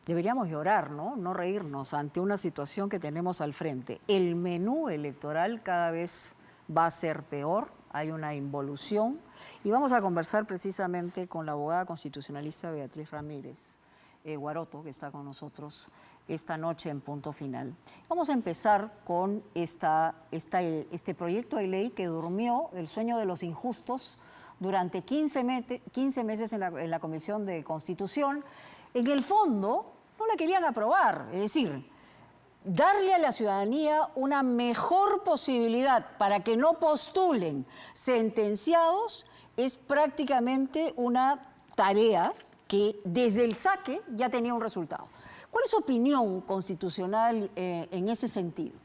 deberíamos llorar, ¿no? No reírnos ante una situación que tenemos al frente. El menú electoral cada vez va a ser peor, hay una involución. Y vamos a conversar precisamente con la abogada constitucionalista Beatriz Ramírez Guaroto, que está con nosotros esta noche en Punto Final. Vamos a empezar con este proyecto de ley que durmió el sueño de los injustos durante 15 meses en la Comisión de Constitución. En el fondo, no la querían aprobar, es decir, darle a la ciudadanía una mejor posibilidad para que no postulen sentenciados es prácticamente una tarea que desde el saque ya tenía un resultado. ¿Cuál es su opinión constitucional en ese sentido?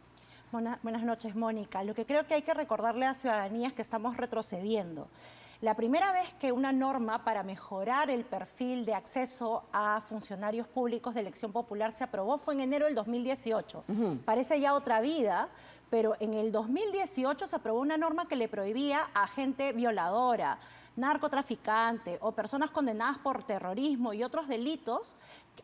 Buenas noches, Mónica. Lo que creo que hay que recordarle a la ciudadanía es que estamos retrocediendo. La primera vez que una norma para mejorar el perfil de acceso a funcionarios públicos de elección popular se aprobó fue en enero del 2018. Parece ya otra vida, pero en el 2018 se aprobó una norma que le prohibía a gente violadora, narcotraficante o personas condenadas por terrorismo y otros delitos,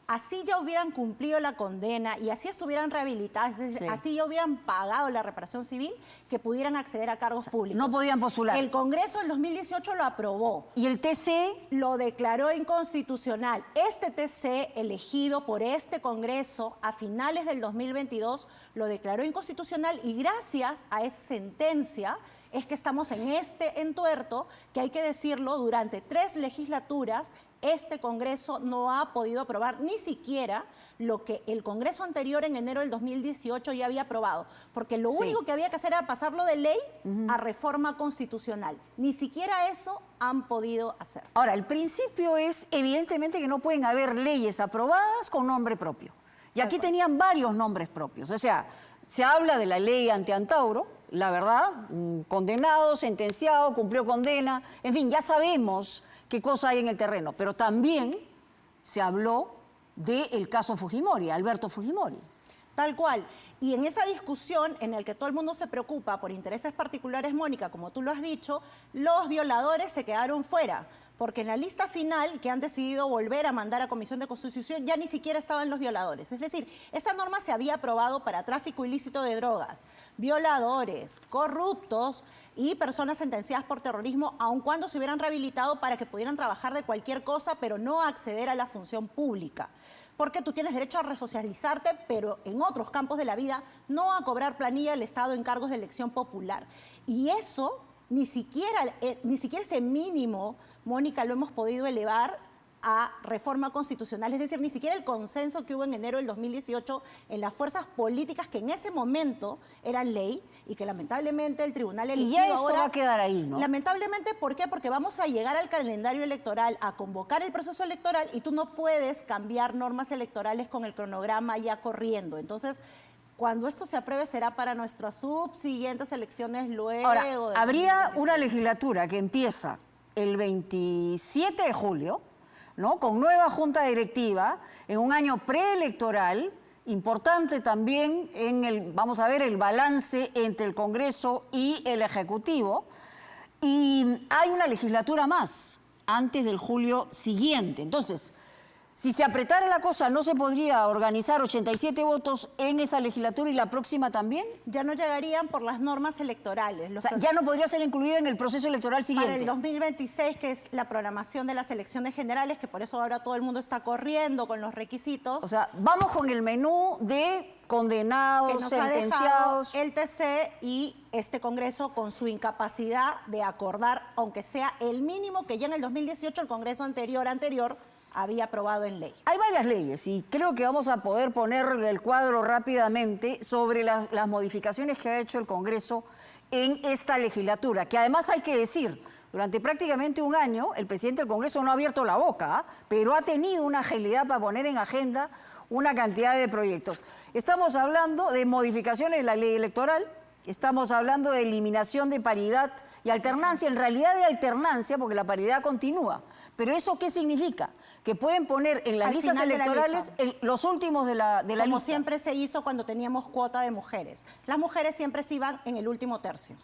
así ya hubieran cumplido la condena y así estuvieran rehabilitadas, así ya hubieran pagado la reparación civil, que pudieran acceder a cargos públicos. No podían postular. El Congreso del 2018 lo aprobó. ¿Y el TC? Lo declaró inconstitucional. Este TC, elegido por este Congreso a finales del 2022, lo declaró inconstitucional y gracias a esa sentencia es que estamos en este entuerto que, hay que decirlo, durante 3 legislaturas este Congreso no ha podido aprobar ni siquiera lo que el Congreso anterior en enero del 2018 ya había aprobado, porque lo único que había que hacer era pasarlo de ley a reforma constitucional. Ni siquiera eso han podido hacer. Ahora, el principio es evidentemente que no pueden haber leyes aprobadas con nombre propio. Y aquí tenían varios nombres propios. O sea, se habla de la ley ante-Antauro, la verdad, condenado, sentenciado, cumplió condena, en fin, ya sabemos qué cosa hay en el terreno, pero también se habló del caso Fujimori, Alberto Fujimori. Tal cual. Y en esa discusión en la que todo el mundo se preocupa por intereses particulares, Mónica, como tú lo has dicho, los violadores se quedaron fuera, porque en la lista final que han decidido volver a mandar a Comisión de Constitución ya ni siquiera estaban los violadores. Es decir, esta norma se había aprobado para tráfico ilícito de drogas, violadores, corruptos y personas sentenciadas por terrorismo, aun cuando se hubieran rehabilitado para que pudieran trabajar de cualquier cosa, pero no acceder a la función pública. Porque tú tienes derecho a resocializarte, pero en otros campos de la vida no a cobrar planilla del Estado en cargos de elección popular. Y eso, ni siquiera ese mínimo, Mónica, lo hemos podido elevar a reforma constitucional, es decir, ni siquiera el consenso que hubo en enero del 2018 en las fuerzas políticas que en ese momento eran ley y que lamentablemente el tribunal eligió. Y ya esto va a quedar ahí, ¿no? Lamentablemente, ¿por qué? Porque vamos a llegar al calendario electoral, a convocar el proceso electoral y tú no puedes cambiar normas electorales con el cronograma ya corriendo. Entonces, cuando esto se apruebe será para nuestras subsiguientes elecciones luego. Ahora, habría una legislatura que empieza el 27 de julio, ¿no? Con nueva junta directiva, en un año preelectoral, importante también vamos a ver, el balance entre el Congreso y el Ejecutivo. Y hay una legislatura más antes del julio siguiente. Entonces, si se apretara la cosa, ¿no se podría organizar 87 votos en esa legislatura y la próxima también? Ya no llegarían por las normas electorales. O sea, ya no podría ser incluida en el proceso electoral siguiente. Para el 2026, que es la programación de las elecciones generales, que por eso ahora todo el mundo está corriendo con los requisitos. O sea, vamos con el menú de condenados, sentenciados. El TC y este Congreso con su incapacidad de acordar, aunque sea el mínimo que ya en el 2018 el Congreso anterior había aprobado en ley. Hay varias leyes y creo que vamos a poder poner el cuadro rápidamente sobre las modificaciones que ha hecho el Congreso en esta legislatura, que además hay que decir, durante prácticamente un año el presidente del Congreso no ha abierto la boca, pero ha tenido una agilidad para poner en agenda una cantidad de proyectos. Estamos hablando de modificaciones de la ley electoral, estamos hablando de eliminación de paridad y alternancia, en realidad de alternancia, porque la paridad continúa. Pero ¿eso qué significa? Que pueden poner en las listas electorales los últimos de la lista. Como siempre se hizo cuando teníamos cuota de mujeres. Las mujeres siempre se iban en el último tercio.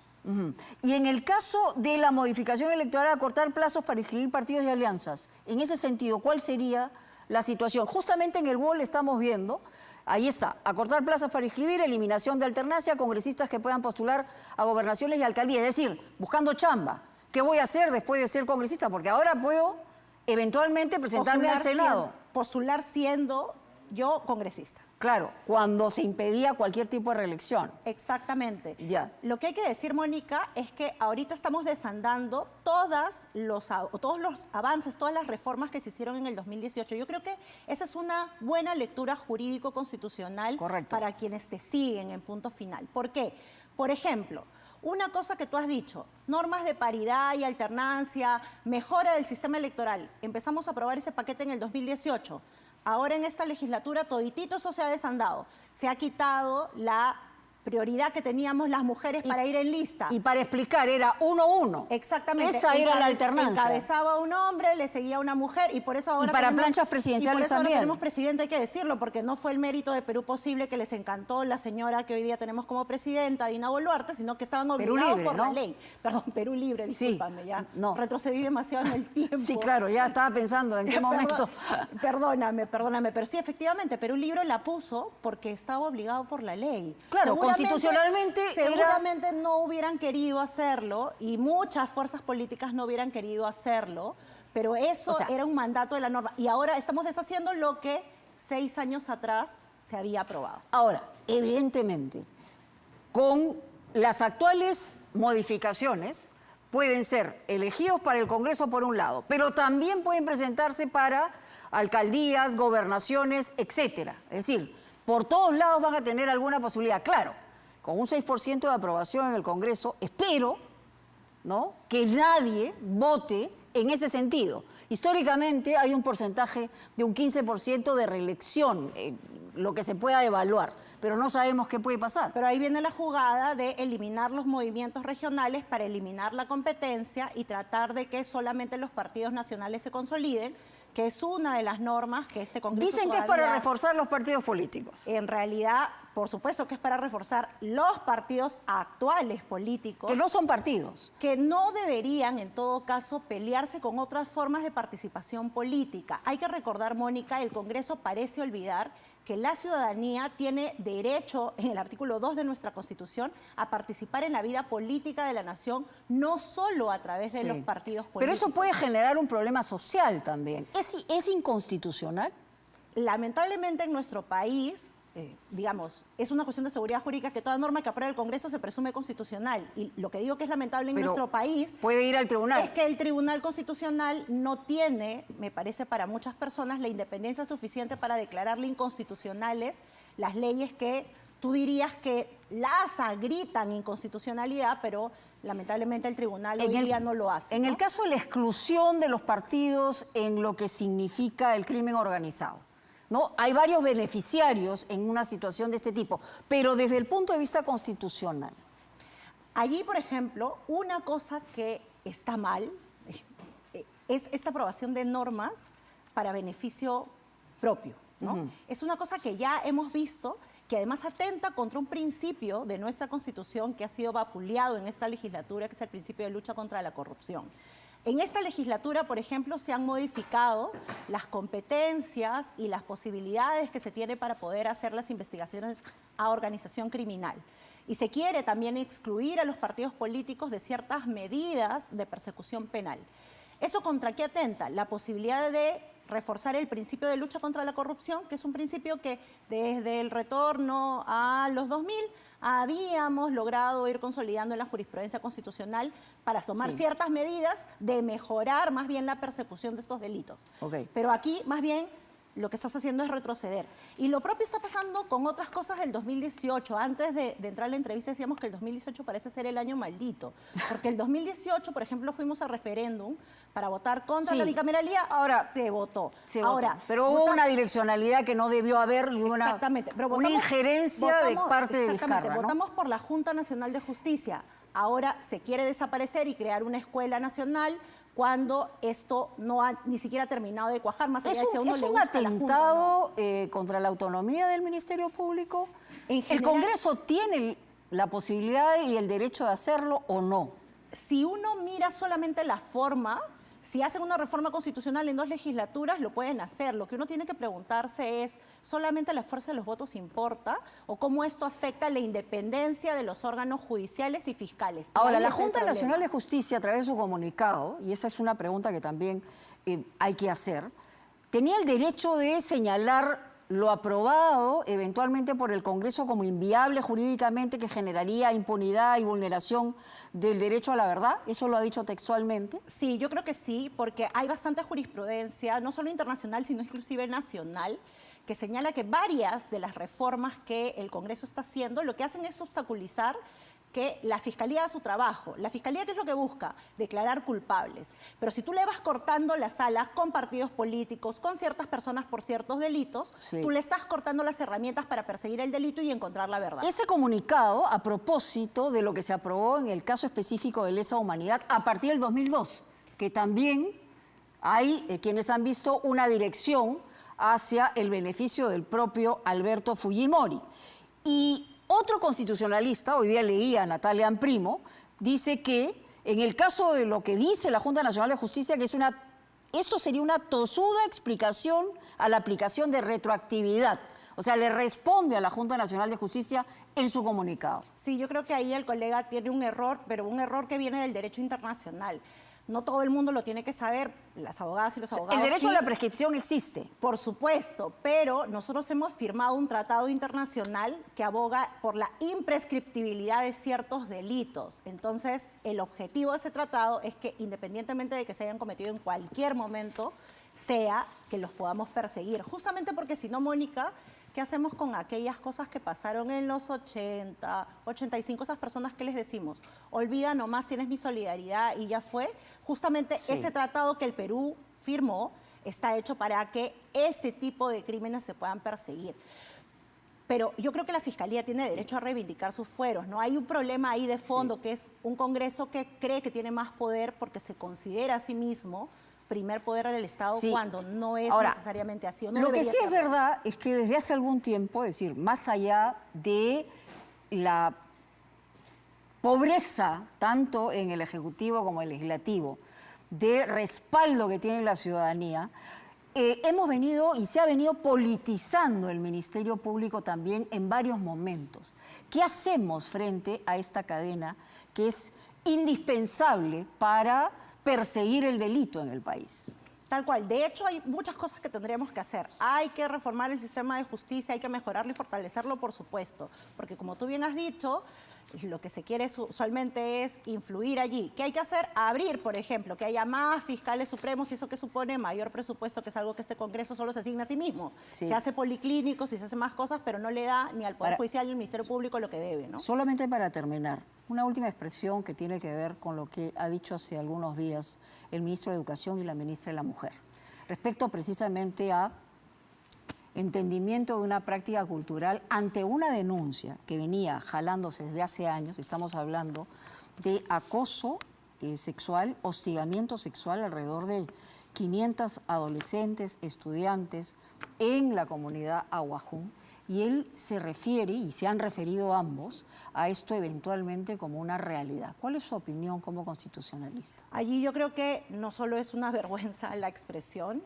Y en el caso de la modificación electoral, acortar plazos para inscribir partidos y alianzas, en ese sentido, ¿cuál sería la situación. Justamente en el Wall estamos viendo, ahí está, acortar plazas para inscribir, eliminación de alternancia, congresistas que puedan postular a gobernaciones y alcaldías. Es decir, buscando chamba. ¿Qué voy a hacer después de ser congresista? Porque ahora puedo eventualmente presentarme al Senado. Postular siendo yo congresista. Claro, cuando se impedía cualquier tipo de reelección. Exactamente. Ya. Lo que hay que decir, Mónica, es que ahorita estamos desandando todos los avances, todas las reformas que se hicieron en el 2018. Yo creo que esa es una buena lectura jurídico-constitucional para quienes te siguen en Punto Final. ¿Por qué? Por ejemplo, una cosa que tú has dicho, normas de paridad y alternancia, mejora del sistema electoral. Empezamos a aprobar ese paquete en el 2018. Ahora en esta legislatura toditito eso se ha desandado. Se ha quitado la prioridad que teníamos las mujeres para ir en lista. Y para explicar, era 1-1. Exactamente. Esa era la alternancia. Encabezaba un hombre, le seguía una mujer y por eso ahora... Y para planchas presidenciales también. Ahora tenemos presidente, hay que decirlo, porque no fue el mérito de Perú Posible que les encantó la señora que hoy día tenemos como presidenta, Dina Boluarte, sino que estaban obligados por la ley. Perdón, Perú Libre, discúlpame, sí, ya retrocedí demasiado en el tiempo. Sí, claro, ya estaba pensando en qué momento... Perdóname, pero sí, efectivamente, Perú Libre la puso porque estaba obligado por la ley. Claro, constitucionalmente seguramente no hubieran querido hacerlo y muchas fuerzas políticas no hubieran querido hacerlo, pero eso era un mandato de la norma. Y ahora estamos deshaciendo lo que 6 años atrás se había aprobado. Ahora, evidentemente, con las actuales modificaciones, pueden ser elegidos para el Congreso por un lado, pero también pueden presentarse para alcaldías, gobernaciones, etcétera. Es decir, por todos lados van a tener alguna posibilidad. Claro, con un 6% de aprobación en el Congreso, espero, ¿no?, que nadie vote en ese sentido. Históricamente hay un porcentaje de un 15% de reelección, lo que se pueda evaluar, pero no sabemos qué puede pasar. Pero ahí viene la jugada de eliminar los movimientos regionales para eliminar la competencia y tratar de que solamente los partidos nacionales se consoliden, que es una de las normas que este Congreso dicen que es para reforzar los partidos políticos. En realidad, por supuesto que es para reforzar los partidos actuales políticos. Que no son partidos. Que no deberían, en todo caso, pelearse con otras formas de participación política. Hay que recordar, Mónica, el Congreso parece olvidar que la ciudadanía tiene derecho, en el artículo 2 de nuestra Constitución, a participar en la vida política de la nación, no solo a través de los partidos políticos. Pero eso puede generar un problema social también. ¿Es inconstitucional? Lamentablemente en nuestro país, digamos, es una cuestión de seguridad jurídica que toda norma que apruebe el Congreso se presume constitucional. Y lo que digo que es lamentable en nuestro país... puede ir al tribunal. Es que el Tribunal Constitucional no tiene, me parece para muchas personas, la independencia suficiente para declararle inconstitucionales las leyes que tú dirías que las agritan inconstitucionalidad, pero lamentablemente el tribunal hoy día no lo hace. En el caso de la exclusión de los partidos en lo que significa el crimen organizado, ¿no? Hay varios beneficiarios en una situación de este tipo, pero desde el punto de vista constitucional. Allí, por ejemplo, una cosa que está mal es esta aprobación de normas para beneficio propio, ¿no? Es una cosa que ya hemos visto que además atenta contra un principio de nuestra Constitución que ha sido vapuleado en esta legislatura, que es el principio de lucha contra la corrupción. En esta legislatura, por ejemplo, se han modificado las competencias y las posibilidades que se tiene para poder hacer las investigaciones a organización criminal. Y se quiere también excluir a los partidos políticos de ciertas medidas de persecución penal. ¿Eso contra qué atenta? La posibilidad de reforzar el principio de lucha contra la corrupción, que es un principio que desde el retorno a los 2000 habíamos logrado ir consolidando en la jurisprudencia constitucional para tomar ciertas medidas de mejorar más bien la persecución de estos delitos. Pero aquí más bien lo que estás haciendo es retroceder. Y lo propio está pasando con otras cosas del 2018. Antes de entrar a la entrevista decíamos que el 2018 parece ser el año maldito, porque el 2018, por ejemplo, fuimos a referéndum para votar contra la bicameralidad. Ahora se votó. Pero hubo una direccionalidad que no debió haber y una injerencia de parte de Vizcarra, ¿no? Votamos por la Junta Nacional de Justicia. Ahora se quiere desaparecer y crear una escuela nacional cuando esto no ha ni siquiera terminado de cuajar, más allá de si a uno le gusta la Junta, ¿Es un atentado contra la autonomía del Ministerio Público? ¿El Congreso tiene la posibilidad y el derecho de hacerlo o no? Si uno mira solamente la forma, Si hacen una reforma constitucional en 2 legislaturas, lo pueden hacer. Lo que uno tiene que preguntarse es, ¿solamente la fuerza de los votos importa? ¿O cómo esto afecta la independencia de los órganos judiciales y fiscales? Ahora, Ahí la está el Junta problema. Nacional de Justicia, a través de su comunicado, y esa es una pregunta que también hay que hacer, tenía el derecho de señalar lo aprobado eventualmente por el Congreso como inviable jurídicamente, que generaría impunidad y vulneración del derecho a la verdad. ¿Eso lo ha dicho textualmente? Sí, yo creo que sí, porque hay bastante jurisprudencia, no solo internacional, sino inclusive nacional, que señala que varias de las reformas que el Congreso está haciendo lo que hacen es obstaculizar que la Fiscalía haga su trabajo. La Fiscalía, ¿qué es lo que busca? Declarar culpables. Pero si tú le vas cortando las alas con partidos políticos, con ciertas personas por ciertos delitos, sí, tú le estás cortando las herramientas para perseguir el delito y encontrar la verdad. Ese comunicado, a propósito de lo que se aprobó en el caso específico de lesa humanidad a partir del 2002, que también hay quienes han visto una dirección hacia el beneficio del propio Alberto Fujimori. Y otro constitucionalista, hoy día leía a Natalia Amprimo, dice que en el caso de lo que dice la Junta Nacional de Justicia, que esto sería una tosuda explicación a la aplicación de retroactividad. O sea, le responde a la Junta Nacional de Justicia en su comunicado. Sí, yo creo que ahí el colega tiene un error, pero un error que viene del derecho internacional. No todo el mundo lo tiene que saber, las abogadas y los abogados. El derecho sí, a la prescripción existe. por supuesto, pero nosotros hemos firmado un tratado internacional que aboga por la imprescriptibilidad de ciertos delitos. Entonces, el objetivo de ese tratado es que, independientemente de que se hayan cometido en cualquier momento, sea que los podamos perseguir. Justamente porque si no, Mónica, ¿qué hacemos con aquellas cosas que pasaron en los 80, 85, esas personas que les decimos? Olvida nomás, tienes mi solidaridad y ya fue. Justamente Sí. ese tratado que el Perú firmó está hecho para que ese tipo de crímenes se puedan perseguir. Pero yo creo que la Fiscalía tiene derecho a reivindicar sus fueros, ¿no? Hay un problema ahí de fondo, que es un Congreso que cree que tiene más poder porque se considera a sí mismo primer poder del Estado, Sí. cuando no es Ahora, necesariamente así. O no lo que debería sí es serlo. verdad es que desde hace algún tiempo, es decir, más allá de la pobreza, tanto en el Ejecutivo como en el Legislativo, de respaldo que tiene la ciudadanía, hemos venido y se ha venido politizando el Ministerio Público también en varios momentos. ¿Qué hacemos frente a esta cadena que es indispensable para perseguir el delito en el país? Tal cual. De hecho, hay muchas cosas que tendríamos que hacer. Hay que reformar el sistema de justicia, hay que mejorarlo y fortalecerlo, por supuesto. Porque como tú bien has dicho, lo que se quiere usualmente es influir allí. ¿Qué hay que hacer? Abrir, por ejemplo, que haya más fiscales supremos, y eso que supone mayor presupuesto, que es algo que este Congreso solo se asigna a sí mismo. Sí. Se hace policlínicos y se hace más cosas, pero no le da ni al Poder Judicial ni al Ministerio Público lo que debe, ¿no? Solamente para terminar, una última expresión que tiene que ver con lo que ha dicho hace algunos días el ministro de Educación y la ministra de la Mujer, respecto precisamente a entendimiento de una práctica cultural ante una denuncia que venía jalándose desde hace años. Estamos hablando de acoso sexual, hostigamiento sexual alrededor de 500 adolescentes, estudiantes en la comunidad Aguajún. Y él se refiere, y se han referido ambos, a esto eventualmente como una realidad. ¿Cuál es su opinión como constitucionalista? Allí yo creo que no solo es una vergüenza la expresión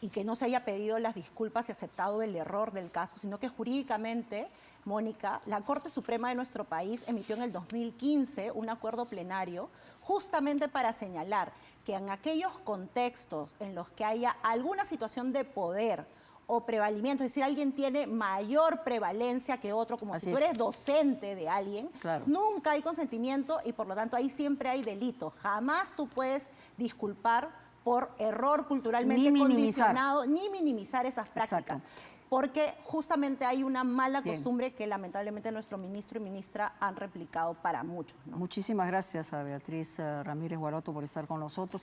y que no se haya pedido las disculpas y aceptado el error del caso, sino que jurídicamente, Mónica, la Corte Suprema de nuestro país emitió en el 2015 un acuerdo plenario justamente para señalar que en aquellos contextos en los que haya alguna situación de poder o prevalimiento, es decir, alguien tiene mayor prevalencia que otro, como Así si tú es. eres docente de alguien, Claro. nunca hay consentimiento y por lo tanto ahí siempre hay delito. Jamás tú puedes disculpar por error culturalmente Ni minimizar. condicionado, ni minimizar esas prácticas. Exacto. Porque justamente hay una mala Bien. costumbre que lamentablemente nuestro ministro y ministra han replicado para muchos, ¿no? Muchísimas gracias a Beatriz Ramírez Guaroto por estar con nosotros.